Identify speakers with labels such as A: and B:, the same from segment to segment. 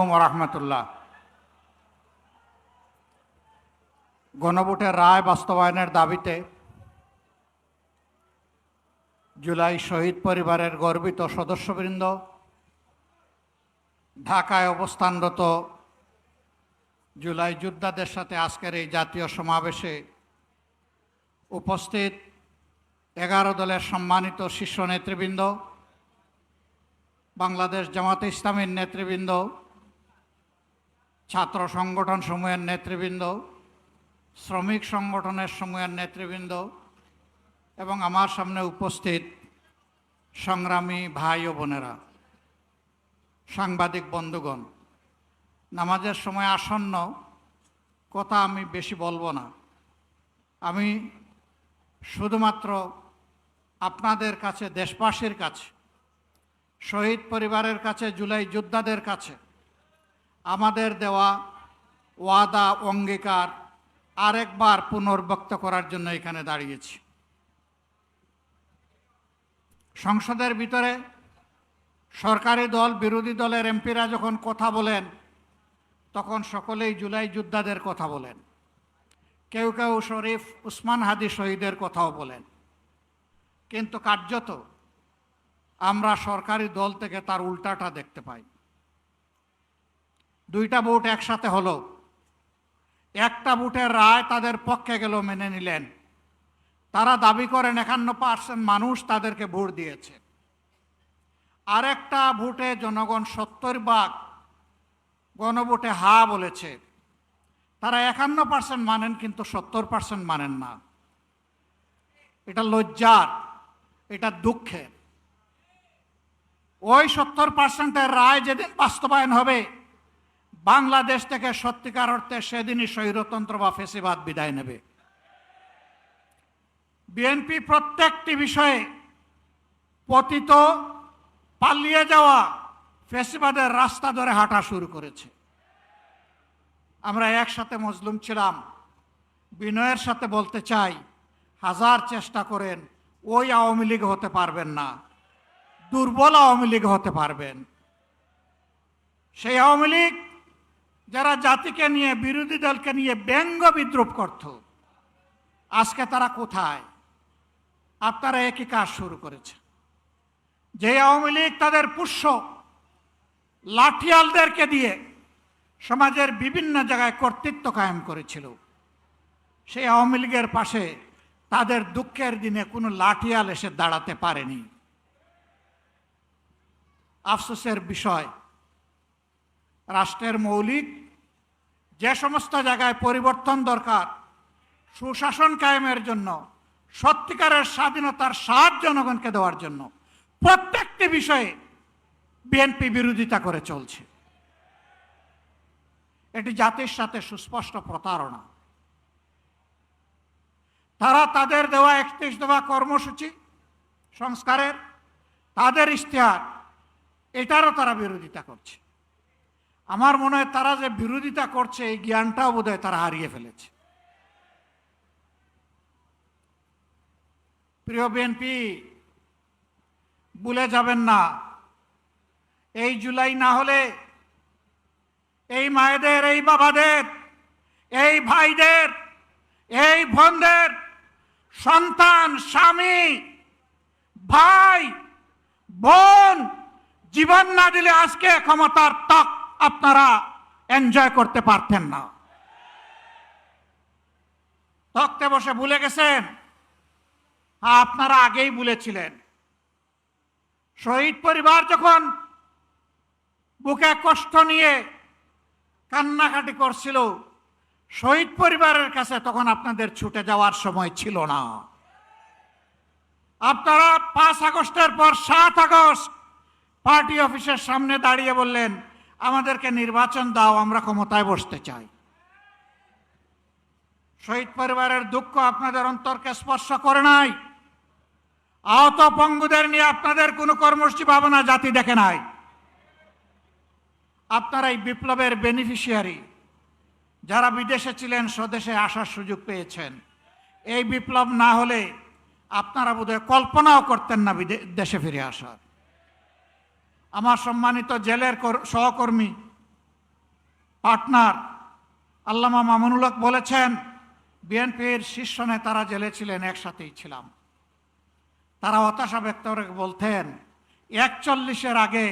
A: আলাইকুম ওয়া রাহমাতুল্লাহ। গণভোটের রায় বাস্তবায়নের দাবিতে জুলাই শহীদ পরিবারের গর্বিত সদস্যবৃন্দ, ঢাকায় অবস্থানরত জুলাই যোদ্ধাদের সাথে আজকের এই জাতীয় সমাবেশে উপস্থিত 11 দলের সম্মানিত শীর্ষ নেতৃবৃন্দ, বাংলাদেশ জামাতে ইসলামীর নেতৃবৃন্দ, ছাত্র সংগঠন সমূহের নেতৃবৃন্দ, শ্রমিক সংগঠনের সমূহের নেতৃবৃন্দ এবং আমার সামনে উপস্থিত সংগ্রামী ভাই ও বোনেরা, সাংবাদিক বন্ধুগণ, নামাজের সময় আসন্ন, কথা আমি বেশি বলবো না। আমি শুধুমাত্র আপনাদের কাছে, দেশবাসীর কাছে, শহীদ পরিবারের কাছে, জুলাই যোদ্ধাদের কাছে আমাদের দেওয়া ওয়াদা অঙ্গীকার আরেকবার পুনর্ব্যক্ত করার জন্য এখানে দাঁড়িয়েছি। সংসদের ভিতরে সরকারি দল, বিরোধী দলের এমপিরা যখন কথা বলেন তখন সকলেই জুলাই যোদ্ধাদের কথা বলেন, কেউ কেউ শরীফ উসমান হাদি শহীদের কথাও বলেন, কিন্তু কার্যত আমরা সরকারি দল থেকে তার উল্টাটা দেখতে পাই। দুইটা ভোট একসাথে হলো, একটা ভোটের রায় তাদের পক্ষে গেল, মেনে নিলেন। তারা দাবি করেন 51% মানুষ তাদেরকে ভোট দিয়েছে। আরেকটা ভোটে জনগণ 70% গণভোটে হা বলেছে। তারা 51% মানেন, কিন্তু 70% মানেন না। এটা লজ্জার, এটা দুঃখের। ওই 70%-এর রায় যেদিন বাস্তবায়ন হবে, বাংলাদেশ থেকে সত্যিকার অর্থে সেদিনই স্বৈরতন্ত্র বা ফ্যাসিবাদ বিদায় নেবে। বিএনপি প্রত্যেকটি বিষয়ে পতিত, পালিয়ে যাওয়া ফ্যাসিবাদের রাস্তা ধরে হাঁটা শুরু করেছে। আমরা একসাথে মজলুম ছিলাম। বিনয়ের সাথে বলতে চাই, হাজার চেষ্টা করেন ওই আওয়ামী লীগ হতে পারবেন না, দুর্বল আওয়ামী লীগ হতে পারবেন। সেই আওয়ামী লীগ যারা জাতিকে নিয়ে, বিরোধী দলকে নিয়ে ব্যঙ্গ বিদ্রুপ করত, আজকে তারা কোথায়? আপনারা একই কাজ শুরু করেছে। যে আওয়ামী লীগ তাদের পুষ্য লাঠিয়ালদেরকে দিয়ে সমাজের বিভিন্ন জায়গায় কর্তৃত্ব কায়েম করেছিল, সেই আওয়ামী লীগের পাশে তাদের দুঃখের দিনে কোনো লাঠিয়াল এসে দাঁড়াতে পারেনি। আফসোসের বিষয়, রাষ্ট্রের মৌলিক যে সমস্ত জায়গায় পরিবর্তন দরকার, সুশাসন কায়েমের জন্য, সত্যিকারের স্বাধীনতার স্বাদ জনগণকে দেওয়ার জন্য, প্রত্যেকটি বিষয়ে বিএনপি বিরোধিতা করে চলছে। এটি জাতির সাথে সুস্পষ্ট প্রতারণা। তারা তাদের দেওয়া 31 দফা কর্মসূচি সংস্কারের, তাদের ইশতেহার, এটারও তারা বিরোধিতা করছে। আমার মনে হয় তারা যে বিরোধিতা করছে, এই জ্ঞানটাও বোধহয় তারা হারিয়ে ফেলেছে। প্রিয় বিএনপি, ভুলে যাবেন না, এই জুলাই না হলে এই মায়েদের, এই বাবাদের, এই ভাইদের, এই বোনদের সন্তান, স্বামী, ভাই, বোন জীবন না দিলে আজকে ক্ষমতার তক আপনারা এনজয় করতে পারতেন না। তক্তে বসে ভুলে গেছেন? আপনারা আগেই ভুলেছিলেন। শহীদ পরিবার যখন বুকে কষ্ট নিয়ে কান্নাকাটি করছিল, শহীদ পরিবারের কাছে তখন আপনাদের ছুটে যাওয়ার সময় ছিল না। আপনারা 5 আগস্টের পর 7 আগস্ট পার্টি অফিসের সামনে দাঁড়িয়ে বললেন, আমাদেরকে নির্বাচন দাও, আমরা ক্ষমতায় বসতে চাই। শহীদ পরিবারের দুঃখ আপনাদের অন্তরকে স্পর্শ করে নাই। আহত পঙ্গুদের নিয়ে আপনাদের কোনো কর্মসূচি ভাবনা জাতি দেখে নাই। আপনারা এই বিপ্লবের বেনিফিশিয়ারি, যারা বিদেশে ছিলেন স্বদেশে আসার সুযোগ পেয়েছেন। এই বিপ্লব না হলে আপনারা বোধহয় কল্পনাও করতেন না দেশে ফিরে আসার। আমার সম্মানিত জেলের সহকর্মী পার্টনার আল্লামা মামুনুল হক বলেছেন, বিএনপির শীর্ষ নেতারা জেলে ছিলেন, একসাথেই ছিলাম। তারা হতাশা ব্যক্ত করে বলতেন, 41-এর আগে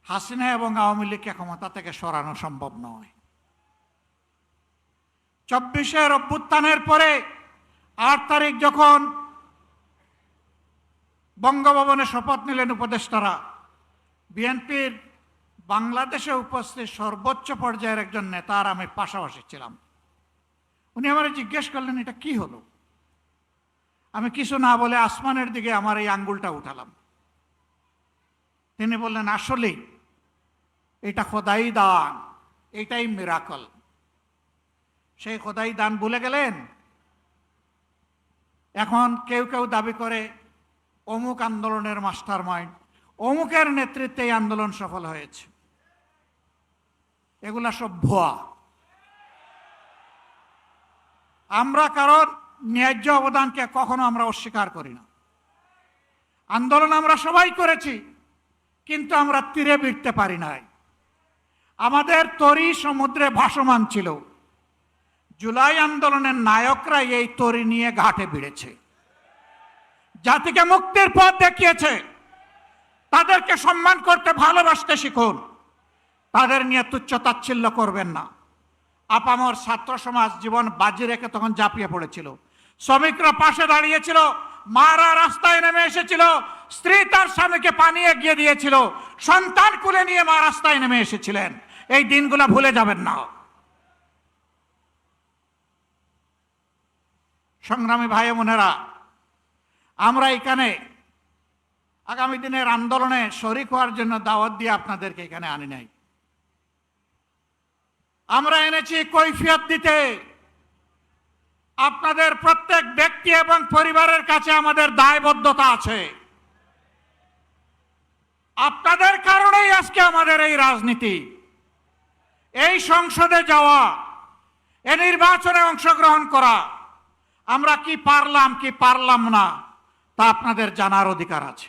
A: হাসিনা এবং আওয়ামী লীগকে ক্ষমতা থেকে সরানো সম্ভব নয়। 24-এর অভ্যুত্থানের পরে 8 তারিখ যখন বঙ্গভবনে শপথ নিলেন উপদেষ্টারা, বিএনপির বাংলাদেশে উপস্থিত সর্বোচ্চ পর্যায়ের একজন নেতা আর আমি পাশাপাশি ছিলাম। উনি আমারে জিজ্ঞেস করলেন, এটা কি হলো? আমি কিছু না বলে আসমানের দিকে আমার এই আঙ্গুলটা উঠালাম। তিনি বললেন, আসলেই এটা খোদাই দান, এটাই মিরাকল। সেই খোদাই দান ভুলে গেলেন। এখন কেউ কেউ দাবি করে অমুক আন্দোলনের মাস্টার মাইন্ড, অমুকের নেতৃত্বে এই আন্দোলন সফল হয়েছে। এগুলা সব ভুয়া। আমরা কারণ ন্যায্য অবদানকে কখনো আমরা অস্বীকার করি না। আন্দোলন আমরা সবাই করেছি, কিন্তু আমরা তীরে ভিড়তে পারি নাই। আমাদের তরি সমুদ্রে ভাসমান ছিল। জুলাই আন্দোলনের নায়করা এই তরি নিয়ে ঘাটে ভিড়েছে, জাতিকে মুক্তির পথ দেখিয়েছে। তাদেরকে সম্মান করতে, ভালোবাসতে শিখুন। তাদের নিয়ে তুচ্ছ তাচ্ছিল্য করবেন না। আপামর ছাত্র সমাজ জীবন বাজি রেখে তখন ঝাঁপিয়ে পড়েছিল। শ্রমিকরা পাশে দাঁড়িয়েছিল, মারা রাস্তায় নেমে এসেছিল, স্ত্রী তার স্বামীকে পানি এগিয়ে দিয়েছিল, সন্তান কুলে নিয়ে মা রাস্তায় নেমে এসেছিলেন। এই দিনগুলো ভুলে যাবেন না। সংগ্রামী ভাই বোনেরা, আমরা এখানে আগামী দিনের আন্দোলনে শরিক হওয়ার জন্য দাওয়াত দিয়ে আপনাদেরকে এখানে আনি নাই। আমরা এনেছি কৈফিয়ত দিতে। আপনাদের প্রত্যেক ব্যক্তি এবং পরিবারের কাছে আমাদের দায়বদ্ধতা আছে। আপনাদের কারণেই আজকে আমাদের এই রাজনীতি, এই সংসদে যাওয়া, এই নির্বাচনে অংশগ্রহণ করা। আমরা কি পারলাম কি পারলাম না তা আপনাদের জানার অধিকার আছে।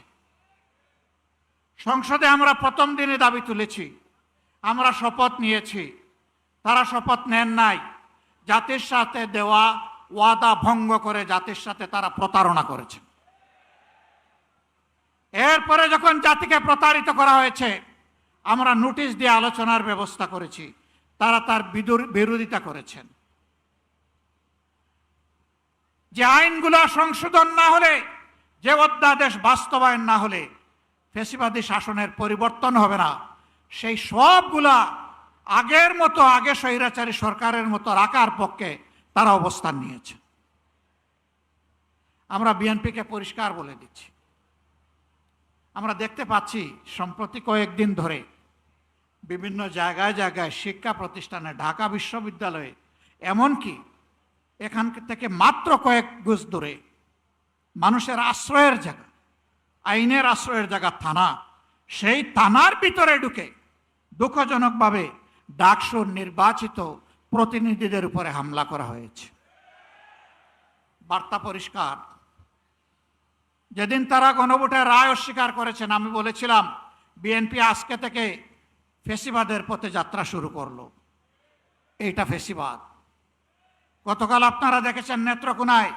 A: সংসদে আমরা প্রথম দিনে দাবি তুলেছি, আমরা শপথ নিয়েছি। তারা শপথ নেন নাই। জাতির সাথে দেওয়া ওয়াদা ভঙ্গ করে জাতির সাথে তারা প্রতারণা করেছে। এরপরে যখন জাতিকে প্রতারিত করা হয়েছে, আমরা নোটিশ দিয়ে আলোচনার ব্যবস্থা করেছি, তারা তার বিরোধিতা করেছেন। যে আইনগুলো সংশোধন না হলে, যে অধ্যাদেশ বাস্তবায়ন না হলে ফ্যাসিবাদী শাসনের পরিবর্তন হবে না, সেই সবগুলা আগের মতো, আগে স্বৈরাচারী সরকারের মতো রাখার পক্ষে তারা অবস্থান নিয়েছে। আমরা বিএনপিকে পরিষ্কার বলে দিচ্ছি, আমরা দেখতে পাচ্ছি সম্প্রতি কয়েকদিন ধরে বিভিন্ন জায়গায় জায়গায় শিক্ষা প্রতিষ্ঠানে, ঢাকা বিশ্ববিদ্যালয়ে, এমনকি এখান থেকে মাত্র কয়েক গজ দূরে মানুষের আশ্রয়ের জায়গা, আইনের আশ্রয়ের জায়গা থানা, সেই থানার ভিতরে ঢুকে দুঃখজনকভাবে ডাকসুর নির্বাচিত প্রতিনিধিদের উপরে হামলা করা হয়েছে। বার্তা পরিষ্কার। যেদিন তারা গণভোটের রায় অস্বীকার করেছেন, আমি বলেছিলাম বিএনপি আজকে থেকে ফ্যাসিবাদের পথে যাত্রা শুরু করলো। এইটা ফ্যাসিবাদ। গতকাল আপনারা দেখেছেন নেত্রকোনায়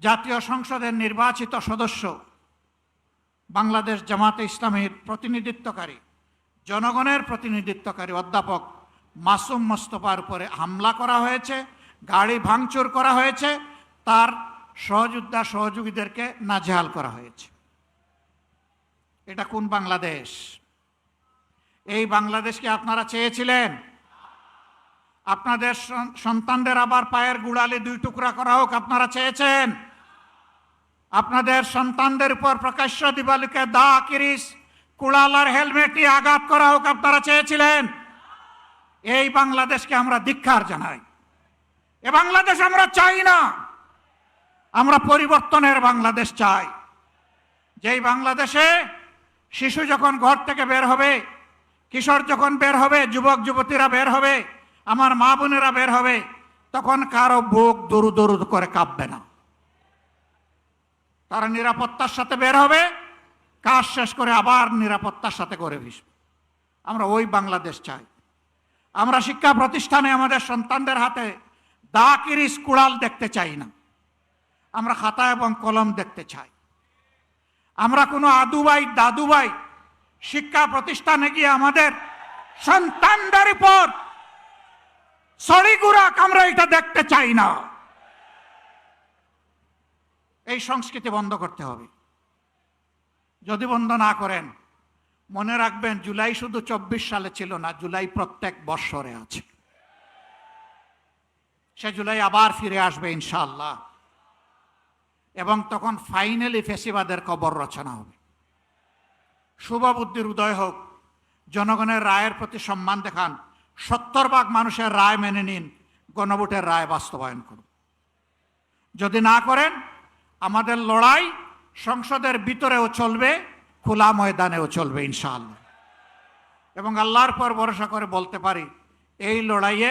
A: জাতীয় সংসদের নির্বাচিত সদস্য, বাংলাদেশ জামাতে ইসলামীর প্রতিনিধিত্বকারী, জনগণের প্রতিনিধিত্বকারী অধ্যাপক মাসুম মোস্তফার উপরে হামলা করা হয়েছে, গাড়ি ভাঙচুর করা হয়েছে, তার সহযোদ্ধা সহযোগীদেরকে নাজেহাল করা হয়েছে। এটা কোন বাংলাদেশ? এই বাংলাদেশকে আপনারা চেয়েছিলেন? আপনাদের সন্তানদের আবার পায়ের গুড়ালি 2 টুকরা করা হোক আপনারা চেয়েছেন? আপনাদের সন্তানদের উপর প্রকাশ্য দিবালিকে দা, কিরিস, কুড়ালার হেলমেট নিয়ে আঘাত করা হোক আপনারা চেয়েছিলেন? এই বাংলাদেশকে আমরা ধিক্কার জানাই। এ বাংলাদেশ আমরা চাই না। আমরা পরিবর্তনের বাংলাদেশ চাই, যেই বাংলাদেশে শিশু যখন ঘর থেকে বের হবে, কিশোর যখন বের হবে, যুবক যুবতীরা বের হবে, আমার মা বোনেরা বের হবে, তখন কারো বুক দরু দরু করে কাঁপবে না। তারা নিরাপত্তার সাথে বের হবে, কাজ শেষ করে আবার নিরাপত্তার সাথে করে ভিসবে। আমরা ওই বাংলাদেশ চাই। আমরা শিক্ষা প্রতিষ্ঠানে আমাদের সন্তানদের হাতে দা কিরিস কুড়াল দেখতে চাই না। আমরা খাতা এবং কলম দেখতে চাই। আমরা কোনো আদুবাই দাদুবাই শিক্ষা প্রতিষ্ঠানে গিয়ে আমাদের সন্তানদের উপর সড়িগুড়াক আমরা এটা দেখতে চাই না। এই সংস্কৃতি বন্ধ করতে হবে। যদি বন্ধ না করেন, মনে রাখবেন জুলাই শুধু 24 সালে ছিল না, জুলাই প্রত্যেক বৎসরে আছে। সে জুলাই আবার ফিরে আসবে ইনশাআল্লাহ, এবং তখন ফাইনালি ফেসিবাদের কবর রচনা হবে। শুভ বুদ্ধির উদয় হোক, জনগণের রায়ের প্রতি সম্মান দেখান, 70% মানুষের রায় মেনে নিন, গণভোটের রায় বাস্তবায়ন করুন। যদি না করেন, আমাদের লড়াই সংসদের ভিতরেও চলবে, খোলা ময়দানেও চলবে ইনশাআল্লাহ। এবং আল্লাহর পর ভরসা করে বলতে পারি, এই লড়াইয়ে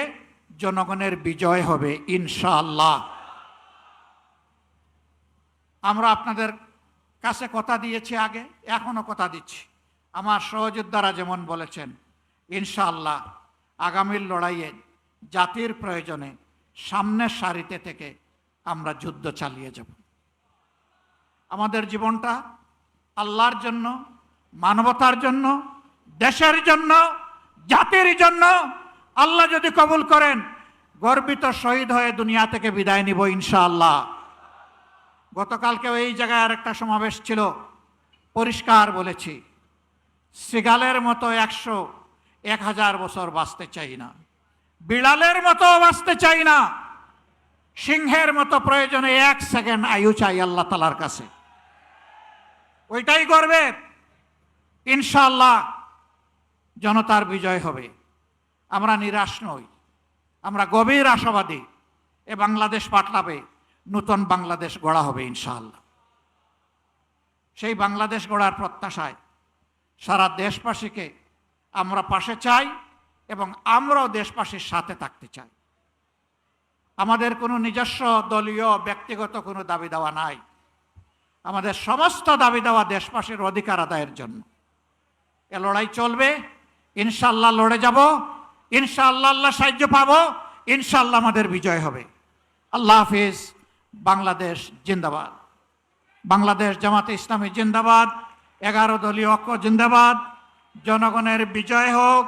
A: জনগণের বিজয় হবে ইনশাআল্লাহ। আমরা আপনাদের কাছে কথা দিয়েছি আগে, এখনো কথা দিচ্ছি। আমার সহযোদ্ধারা যেমন বলেছেন, ইনশাআল্লাহ আগামীর লড়াইয়ে জাতির প্রয়োজনে সামনের সারিতে থেকে আমরা যুদ্ধ চালিয়ে যাব। আমাদের জীবনটা আল্লাহর জন্য, মানবতার জন্য, দেশের জন্য, জাতির জন্য। আল্লাহ যদি কবুল করেন, গর্বিত শহীদ হয়ে দুনিয়া থেকে বিদায় নিব ইনশাআল্লাহ। গতকালকেও এই জায়গায় আরেকটা সমাবেশ ছিল, পরিষ্কার বলেছি, সিগালের মতো 100-1000 বছর বাঁচতে চাই না, বিড়ালের মতো বাঁচতে চাই না, সিংহের মতো প্রয়োজনে 1 সেকেন্ড আয়ু চাই আল্লাহ তাআলার কাছে। ওইটাই গর্বের। ইনশাআল্লাহ জনতার বিজয় হবে। আমরা নিরাশ নই, আমরা গভীর আশাবাদী। এ বাংলাদেশ পাল্টাবে, নতুন বাংলাদেশ গড়া হবে ইনশাআল্লাহ। সেই বাংলাদেশ গড়ার প্রত্যাশায় সারা দেশবাসীকে আমরা পাশে চাই, এবং আমরাও দেশবাসীর সাথে থাকতে চাই। আমাদের কোনো নিজস্ব দলীয় ব্যক্তিগত কোনো দাবি দেওয়া নাই। আমাদের সমস্ত দাবি দেওয়া দেশবাসীর অধিকার আদায়ের জন্য। এ লড়াই চলবে, ইনশাআল্লাহ লড়ে যাব, ইনশাআল্লাহ আল্লাহ সাহায্য পাবো, ইনশাআল্লাহ আমাদের বিজয় হবে। আল্লাহ হাফিজ। বাংলাদেশ জিন্দাবাদ। বাংলাদেশ জামাতে ইসলামী জিন্দাবাদ। 11 দলীয় ঐক্য জিন্দাবাদ। জনগণের বিজয় হোক।